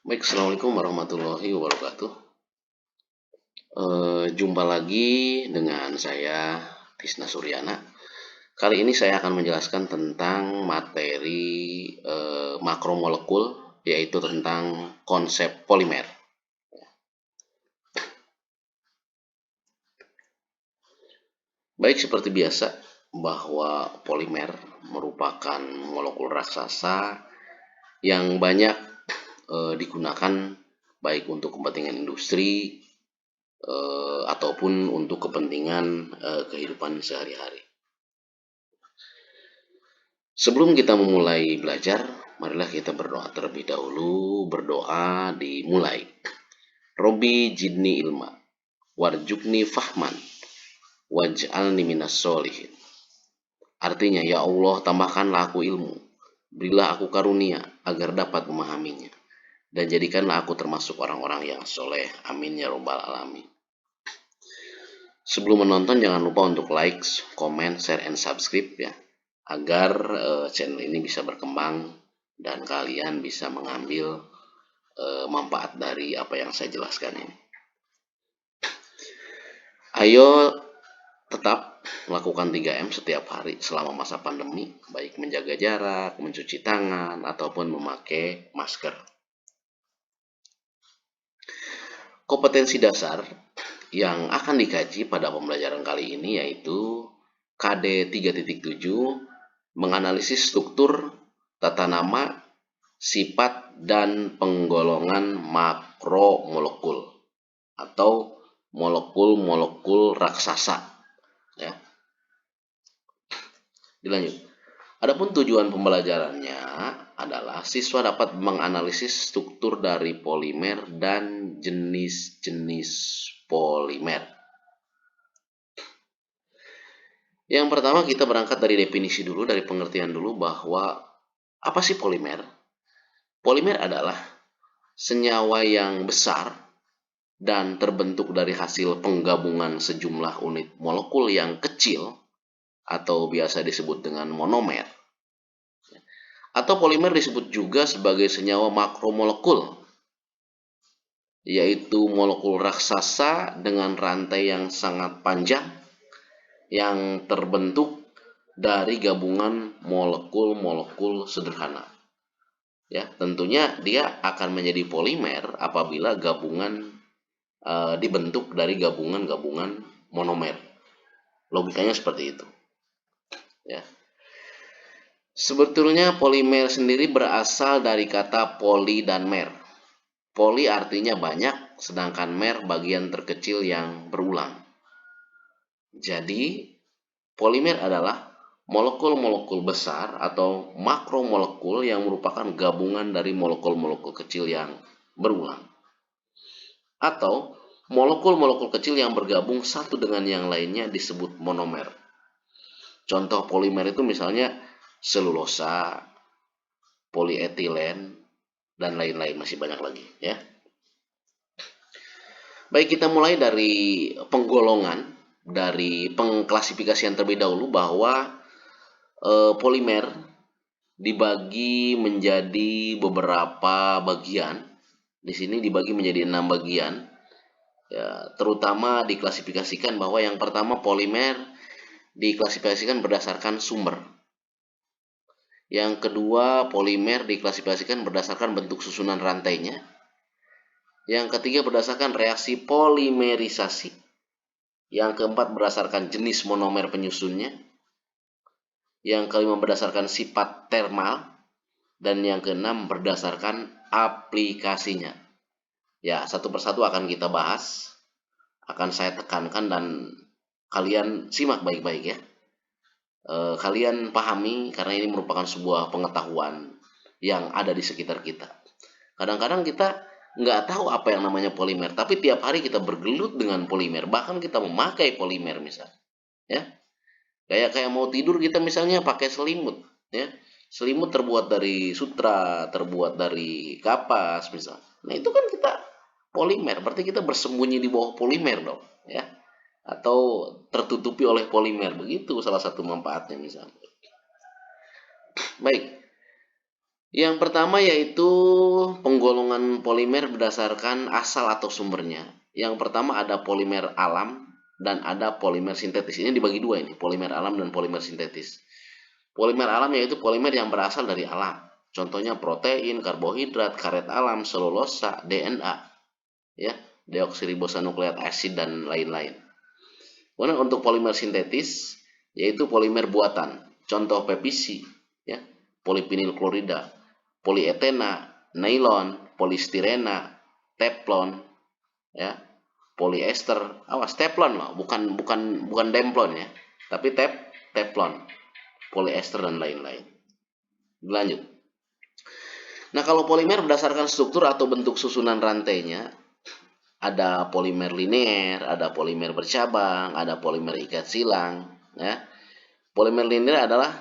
Baik, Assalamualaikum warahmatullahi wabarakatuh. Jumpa lagi dengan saya, Tisna Suryana. Kali ini saya akan menjelaskan tentang materi makromolekul, yaitu tentang konsep polimer. Baik, seperti biasa, bahwa polimer merupakan molekul raksasa yang banyak digunakan baik untuk kepentingan industri ataupun untuk kepentingan kehidupan sehari-hari. Sebelum kita memulai belajar, marilah kita berdoa terlebih dahulu. Berdoa dimulai. Robbi jidni ilma, warjukni fahman, waj'alni minas solihin. Artinya, ya Allah, tambahkanlah aku ilmu, berilah aku karunia agar dapat memahaminya, dan jadikanlah aku termasuk orang-orang yang soleh. Amin ya robbal alamin. Sebelum menonton, jangan lupa untuk like, comment, share, and subscribe ya, agar channel ini bisa berkembang dan kalian bisa mengambil manfaat dari apa yang saya jelaskan ini. Ayo tetap melakukan 3M setiap hari selama masa pandemi, baik menjaga jarak, mencuci tangan, ataupun memakai masker. Kompetensi dasar yang akan dikaji pada pembelajaran kali ini yaitu KD 3.7, menganalisis struktur, tata nama, sifat, dan penggolongan makromolekul atau molekul-molekul raksasa. Ya. Dilanjut. Adapun tujuan pembelajarannya adalah siswa dapat menganalisis struktur dari polimer dan jenis-jenis polimer. Yang pertama, kita berangkat dari definisi dulu, dari pengertian dulu bahwa apa sih polimer? Polimer adalah senyawa yang besar dan terbentuk dari hasil penggabungan sejumlah unit molekul yang kecil atau biasa disebut dengan monomer. Atau polimer disebut juga sebagai senyawa makromolekul, yaitu molekul raksasa dengan rantai yang sangat panjang yang terbentuk dari gabungan molekul-molekul sederhana. Ya, tentunya dia akan menjadi polimer apabila gabungan dibentuk dari gabungan-gabungan monomer. Logikanya seperti itu. Ya. Sebetulnya polimer sendiri berasal dari kata poli dan mer. Poli artinya banyak, sedangkan mer bagian terkecil yang berulang. Jadi, polimer adalah molekul-molekul besar atau makromolekul yang merupakan gabungan dari molekul-molekul kecil yang berulang. Atau molekul-molekul kecil yang bergabung satu dengan yang lainnya disebut monomer. Contoh polimer itu misalnya selulosa, polietilen, dan lain-lain, masih banyak lagi ya. Baik, kita mulai dari penggolongan, dari pengklasifikasian terlebih dahulu bahwa polimer dibagi menjadi beberapa bagian. Di sini dibagi menjadi 6 bagian. Ya, terutama diklasifikasikan bahwa yang pertama polimer diklasifikasikan berdasarkan sumber. Yang kedua, polimer diklasifikasikan berdasarkan bentuk susunan rantainya. Yang ketiga, berdasarkan reaksi polimerisasi. Yang keempat, berdasarkan jenis monomer penyusunnya. Yang kelima, berdasarkan sifat termal. Dan yang keenam, berdasarkan aplikasinya. Ya, satu persatu akan kita bahas. Akan saya tekankan dan kalian simak baik-baik ya. Kalian pahami karena ini merupakan sebuah pengetahuan yang ada di sekitar kita. Kadang-kadang kita nggak tahu apa yang namanya polimer, tapi tiap hari kita bergelut dengan polimer, bahkan kita memakai polimer misalnya. Ya, kayak mau tidur kita misalnya pakai selimut, ya. Selimut terbuat dari sutra, terbuat dari kapas misalnya. Nah itu kan kita polimer, berarti kita bersembunyi di bawah polimer dong, ya. Atau tertutupi oleh polimer, begitu salah satu manfaatnya misalnya. Baik, Yang pertama yaitu penggolongan polimer berdasarkan asal atau sumbernya. Yang pertama ada polimer alam dan ada polimer sintetis. Ini dibagi dua ini, polimer alam dan polimer sintetis. Polimer alam yaitu polimer yang berasal dari alam. Contohnya protein, karbohidrat, karet alam, selulosa, DNA, ya, deoksiribosonukleat acid dan lain-lain. Kemudian untuk polimer sintetis yaitu polimer buatan. Contoh PVC, ya, polivinil klorida, polietena, nilon, polistirena, teflon, ya, polyester. Awas, teflon loh, bukan demplon ya, tapi teflon, polyester dan lain-lain. Lanjut. Nah, kalau polimer berdasarkan struktur atau bentuk susunan rantainya, ada polimer linear, ada polimer bercabang, ada polimer ikat silang, ya. Polimer linear adalah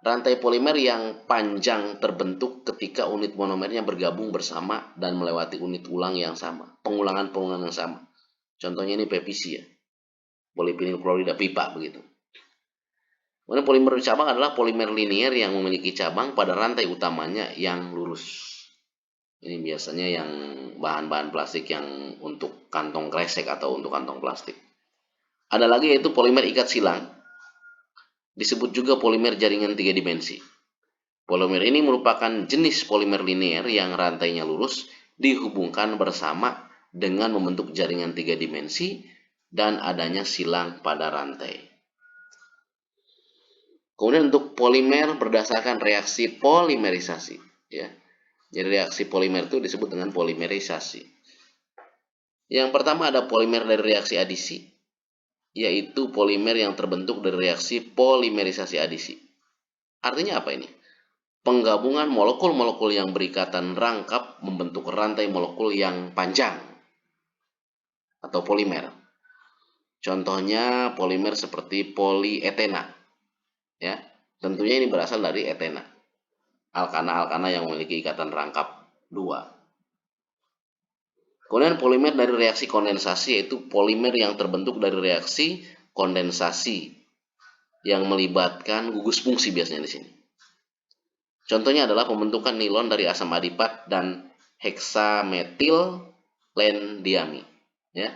rantai polimer yang panjang terbentuk ketika unit monomernya bergabung bersama dan melewati unit ulang yang sama, pengulangan-pengulangan yang sama. Contohnya ini PVC ya, polivinil klorida pipa begitu. Kemudian polimer bercabang adalah polimer linear yang memiliki cabang pada rantai utamanya yang lurus. Ini biasanya yang bahan-bahan plastik yang untuk kantong kresek atau untuk kantong plastik. Ada lagi yaitu polimer ikat silang, disebut juga polimer jaringan 3 dimensi. Polimer ini merupakan jenis polimer linear yang rantainya lurus dihubungkan bersama dengan membentuk jaringan 3 dimensi dan adanya silang pada rantai. Kemudian untuk polimer berdasarkan reaksi polimerisasi, ya. Jadi reaksi polimer itu disebut dengan polimerisasi. Yang pertama ada polimer dari reaksi adisi, yaitu polimer yang terbentuk dari reaksi polimerisasi adisi. Artinya apa ini? Penggabungan molekul-molekul yang berikatan rangkap membentuk rantai molekul yang panjang atau polimer. Contohnya polimer seperti polietena, ya. Tentunya ini berasal dari etena, alkana-alkana yang memiliki ikatan rangkap 2. Kemudian polimer dari reaksi kondensasi yaitu polimer yang terbentuk dari reaksi kondensasi yang melibatkan gugus fungsi biasanya di sini. Contohnya adalah pembentukan nilon dari asam adipat dan heksametillendiamid, ya.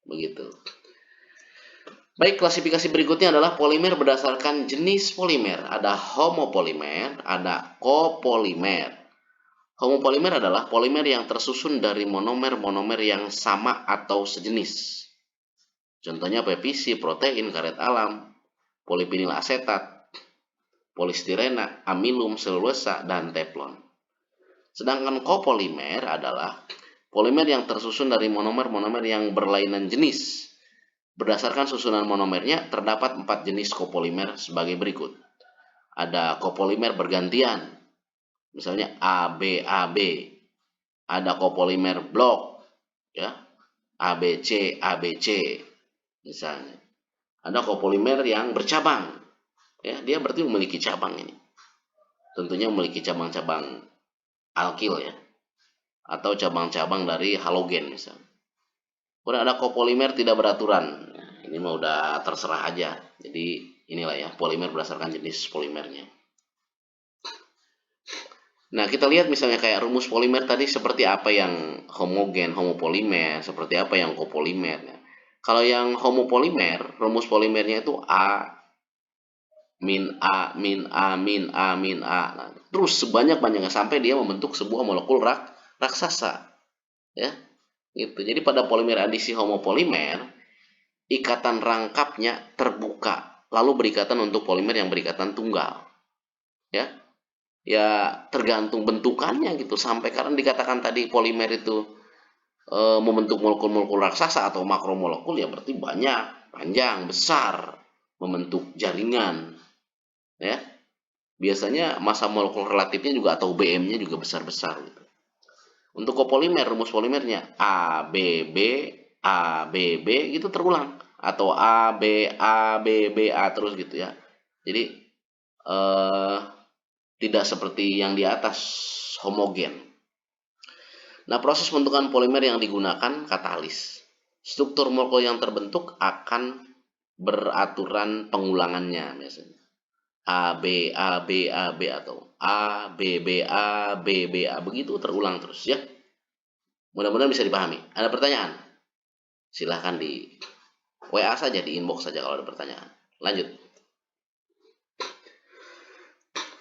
Begitu. Baik, klasifikasi berikutnya adalah polimer berdasarkan jenis polimer. Ada homopolimer, ada copolimer. Homopolimer adalah polimer yang tersusun dari monomer-monomer yang sama atau sejenis. Contohnya PVC, protein, karet alam, polivinil asetat, polistirena, amilum, selulosa, dan teflon. Sedangkan copolimer adalah polimer yang tersusun dari monomer-monomer yang berlainan jenis. Berdasarkan susunan monomernya, terdapat 4 jenis copolimer sebagai berikut. Ada copolimer bergantian, misalnya ABAB. Ada copolimer blok, ya, ABC ABC misalnya. Ada copolimer yang bercabang, ya, dia berarti memiliki cabang ini. Tentunya memiliki cabang-cabang alkil ya, atau cabang-cabang dari halogen misalnya. Kemudian ada copolimer tidak beraturan. Nah, ini mah udah terserah aja. Jadi inilah ya polimer berdasarkan jenis polimernya. Nah, kita lihat misalnya kayak rumus polimer tadi seperti apa yang homogen, homopolimer, seperti apa yang copolimer. Nah, kalau yang homopolimer, rumus polimernya itu A, min A, min A, min A, min A. Nah, terus sebanyak-banyaknya sampai dia membentuk sebuah molekul raksasa. Ya, gitu. Jadi pada polimer adisi homopolimer, ikatan rangkapnya terbuka, lalu berikatan untuk polimer yang berikatan tunggal. Ya, ya tergantung bentukannya gitu. Sampai karena dikatakan tadi polimer itu membentuk molekul-molekul raksasa atau makromolekul, ya berarti banyak, panjang, besar, membentuk jaringan, ya. Biasanya massa molekul relatifnya juga atau BM-nya juga besar-besar gitu. Untuk copolimer, rumus polimernya ABB ABB gitu terulang, atau A terus gitu ya. Jadi tidak seperti yang di atas homogen. Nah, proses pembentukan polimer yang digunakan katalis. Struktur molekul yang terbentuk akan beraturan pengulangannya biasanya. A, B, A, B, A, B, atau A, B, B, A, B, B, A. Begitu terulang terus ya. Mudah-mudahan bisa dipahami. Ada pertanyaan? Silahkan di WA saja, di inbox saja kalau ada pertanyaan. Lanjut.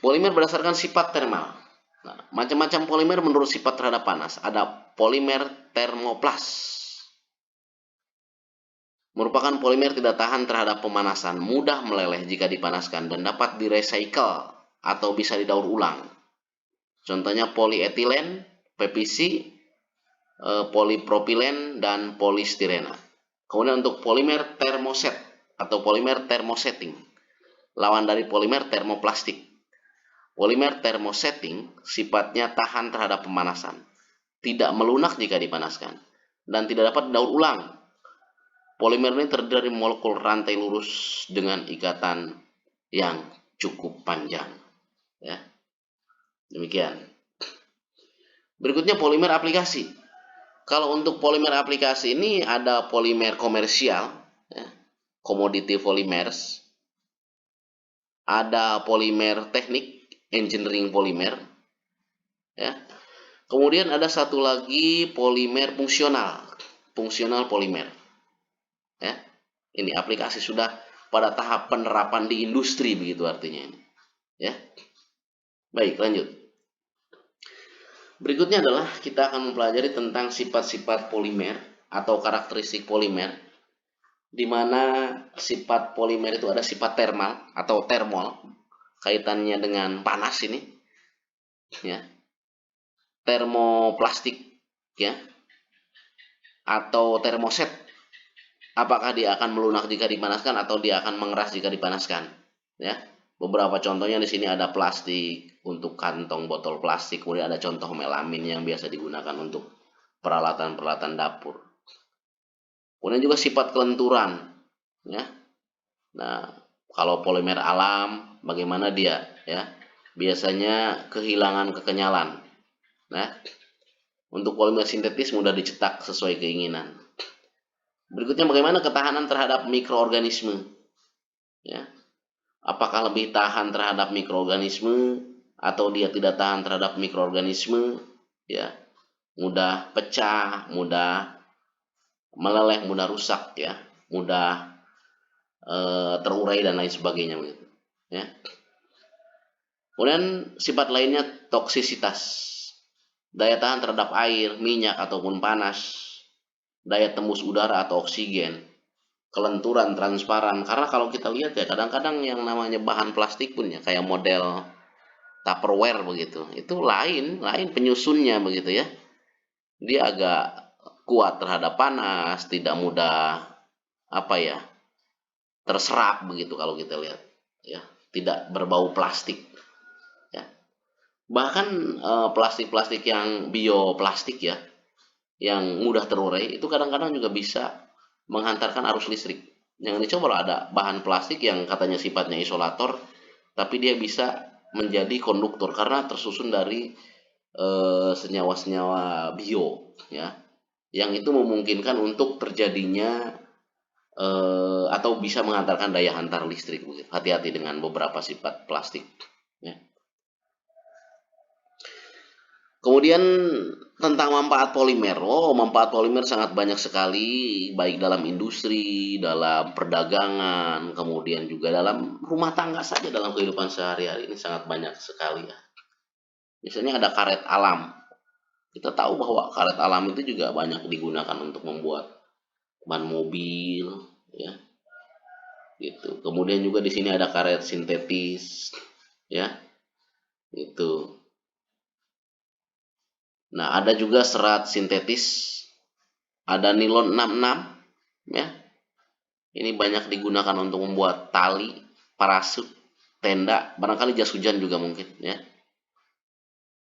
Polimer berdasarkan sifat thermal. Nah, macam-macam polimer menurut sifat terhadap panas. Ada polimer termoplas. Merupakan polimer tidak tahan terhadap pemanasan, mudah meleleh jika dipanaskan, dan dapat direcycle atau bisa didaur ulang. Contohnya polietilen, PVC, polipropilen, dan polistirena. Kemudian untuk polimer termoset atau polimer termosetting, lawan dari polimer termoplastik. Polimer termosetting sifatnya tahan terhadap pemanasan, tidak melunak jika dipanaskan, dan tidak dapat didaur ulang. Polimer ini terdiri dari molekul rantai lurus dengan ikatan yang cukup panjang. Ya, demikian. Berikutnya polimer aplikasi. Kalau untuk polimer aplikasi ini ada polimer komersial, ya, commodity polymers, ada polimer teknik, engineering polimer, ya. Kemudian ada satu lagi polimer fungsional, fungsional polimer. Ya, ini aplikasi sudah pada tahap penerapan di industri begitu artinya ini. Ya, baik lanjut. Berikutnya adalah kita akan mempelajari tentang sifat-sifat polimer atau karakteristik polimer, di mana sifat polimer itu ada sifat thermal atau thermal, kaitannya dengan panas ini, ya, termoplastik, ya, atau termoset. Apakah dia akan melunak jika dipanaskan atau dia akan mengeras jika dipanaskan? Ya, beberapa contohnya di sini ada plastik untuk kantong botol plastik, kemudian ada contoh melamin yang biasa digunakan untuk peralatan-peralatan dapur. Kemudian juga sifat kelenturan, ya. Nah, kalau polimer alam, bagaimana dia? Ya, biasanya kehilangan kekenyalan. Nah, untuk polimer sintetis mudah dicetak sesuai keinginan. Berikutnya bagaimana ketahanan terhadap mikroorganisme? Ya, apakah lebih tahan terhadap mikroorganisme atau dia tidak tahan terhadap mikroorganisme? Ya, mudah pecah, mudah meleleh, mudah rusak, ya, mudah terurai dan lain sebagainya begitu. Ya. Kemudian sifat lainnya toksisitas, daya tahan terhadap air, minyak ataupun panas, daya tembus udara atau oksigen, kelenturan, transparan. Karena kalau kita lihat ya kadang-kadang yang namanya bahan plastik pun ya kayak model Tupperware begitu, itu lain penyusunnya begitu ya. Dia agak kuat terhadap panas, tidak mudah apa ya terserap begitu kalau kita lihat, ya, tidak berbau plastik. Ya. Bahkan plastik-plastik yang bioplastik ya, yang mudah terurai itu kadang-kadang juga bisa menghantarkan arus listrik. Jangan dicoba ada bahan plastik yang katanya sifatnya isolator, tapi dia bisa menjadi konduktor karena tersusun dari senyawa-senyawa bio, ya, yang itu memungkinkan untuk terjadinya atau bisa mengantarkan daya hantar listrik. Hati-hati dengan beberapa sifat plastik. Ya. Kemudian tentang manfaat polimer. Oh, manfaat polimer sangat banyak sekali, baik dalam industri, dalam perdagangan, kemudian juga dalam rumah tangga saja, dalam kehidupan sehari-hari ini sangat banyak sekali ya. Misalnya ada karet alam. Kita tahu bahwa karet alam itu juga banyak digunakan untuk membuat ban mobil, ya. Gitu. Kemudian juga di sini ada karet sintetis, ya. Itu. Nah, ada juga serat sintetis, ada nilon 66, ya. Ini banyak digunakan untuk membuat tali, parasut, tenda, barangkali jas hujan juga mungkin, ya.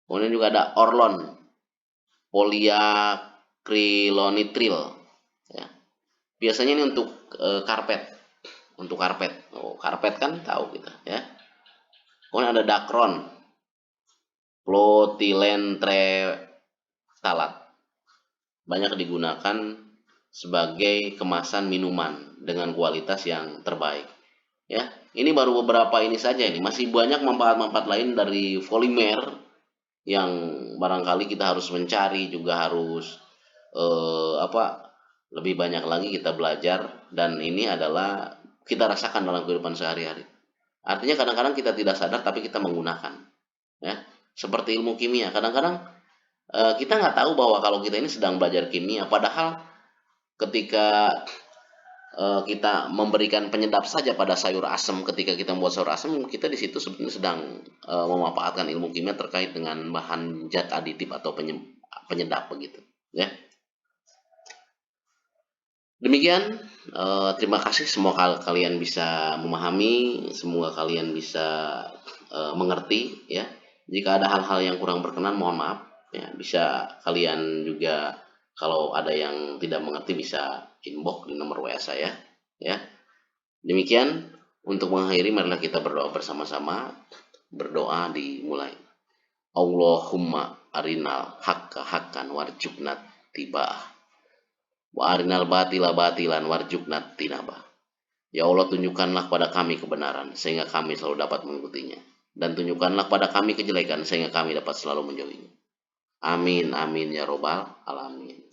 Kemudian juga ada orlon, poliakrylonitril, ya. Biasanya ini untuk karpet, untuk karpet. Oh, karpet kan tahu kita, ya. Kemudian ada dakron, flotilentresalat, banyak digunakan sebagai kemasan minuman dengan kualitas yang terbaik, ya. Ini baru beberapa ini saja, ini masih banyak manfaat-manfaat lain dari polimer yang barangkali kita harus mencari, juga harus lebih banyak lagi kita belajar, dan ini adalah kita rasakan dalam kehidupan sehari-hari. Artinya kadang-kadang kita tidak sadar tapi kita menggunakan, ya. Seperti ilmu kimia, kadang-kadang kita nggak tahu bahwa kalau kita ini sedang belajar kimia, padahal ketika kita memberikan penyedap saja pada sayur asam, ketika kita membuat sayur asam, kita di situ sebenarnya sedang memanfaatkan ilmu kimia terkait dengan bahan zat aditif atau penyedap begitu, ya. Demikian, terima kasih, semoga kalian bisa memahami, semoga kalian bisa mengerti, ya. Jika ada hal-hal yang kurang berkenan, mohon maaf, ya. Bisa kalian juga kalau ada yang tidak mengerti bisa inbox di nomor WA saya, ya. Demikian, untuk mengakhiri marilah kita berdoa bersama-sama. Berdoa dimulai. Allahumma arinal hakka hakkan warjukna tibah, wa arinal batila batilan warjukna tinabah. Ya Allah, tunjukkanlah pada kami kebenaran sehingga kami selalu dapat mengikutinya, dan tunjukkanlah pada kami kejelekan sehingga kami dapat selalu menjauhinya. Amin amin ya robbal alamin.